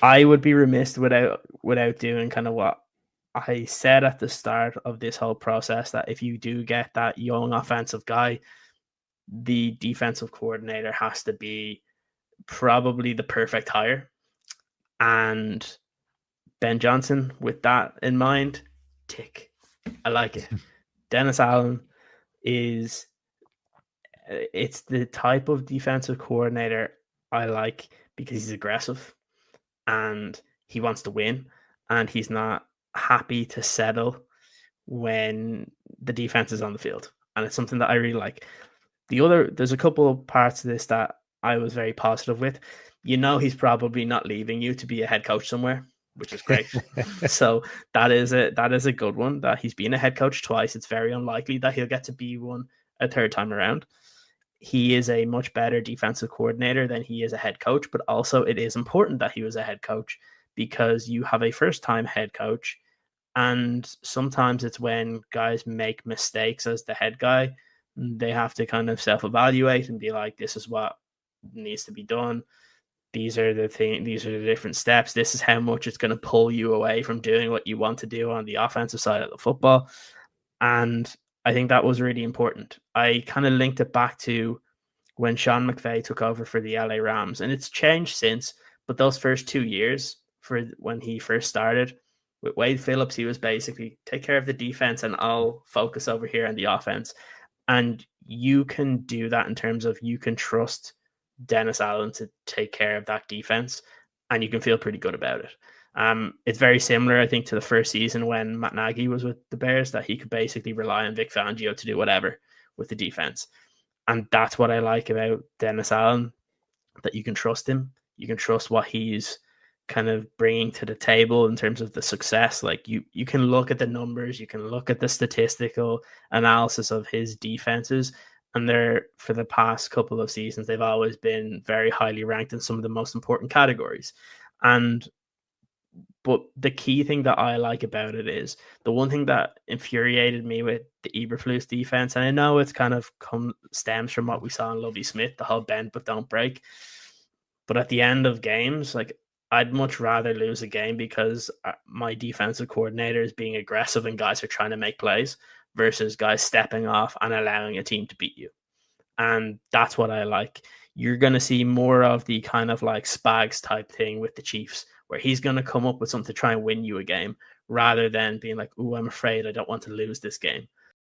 I would be remiss without doing kind of what I said at the start of this whole process, that if you do get that young offensive guy, the defensive coordinator has to be probably the perfect hire. And Ben Johnson, with that in mind, tick. I like it. Dennis Allen is it's the type of defensive coordinator I like because he's aggressive and he wants to win and he's not happy to settle when the defense is on the field. And it's something that I really like. There's a couple of parts of this that I was very positive with. He's probably not leaving you to be a head coach somewhere, which is great. So that is a good one, that he's been a head coach twice. It's very unlikely that he'll get to be one a third time around. He is a much better defensive coordinator than he is a head coach, but also it is important that he was a head coach because you have a first-time head coach, and sometimes it's when guys make mistakes as the head guy, they have to kind of self-evaluate and be like, this is what needs to be done. These are the different steps. This is how much it's going to pull you away from doing what you want to do on the offensive side of the football. And I think that was really important. I kind of linked it back to when Sean McVay took over for the LA Rams, and it's changed since, but those first 2 years for when he first started with Wade Phillips, he was basically take care of the defense and I'll focus over here on the offense. And you can do that in terms of you can trust Dennis Allen to take care of that defense and you can feel pretty good about it. It's very similar, I think, to the first season when Matt Nagy was with the Bears, that he could basically rely on Vic Fangio to do whatever with the defense. And that's what I like about Dennis Allen, that you can trust him. You can trust what he's kind of bringing to the table in terms of the success. Like you can look at the numbers, you can look at the statistical analysis of his defenses, and they're, for the past couple of seasons, they've always been very highly ranked in some of the most important categories. But the key thing that I like about it is the one thing that infuriated me with the Eberflus defense, and I know it's kind of stems from what we saw in Lovie Smith, the whole bend but don't break. But at the end of games, like, I'd much rather lose a game because my defensive coordinator is being aggressive and guys are trying to make plays versus guys stepping off and allowing a team to beat you. And that's what I like. You're going to see more of the kind of like Spags type thing with the Chiefs, where he's going to come up with something to try and win you a game rather than being like, oh, I'm afraid I don't want to lose this game.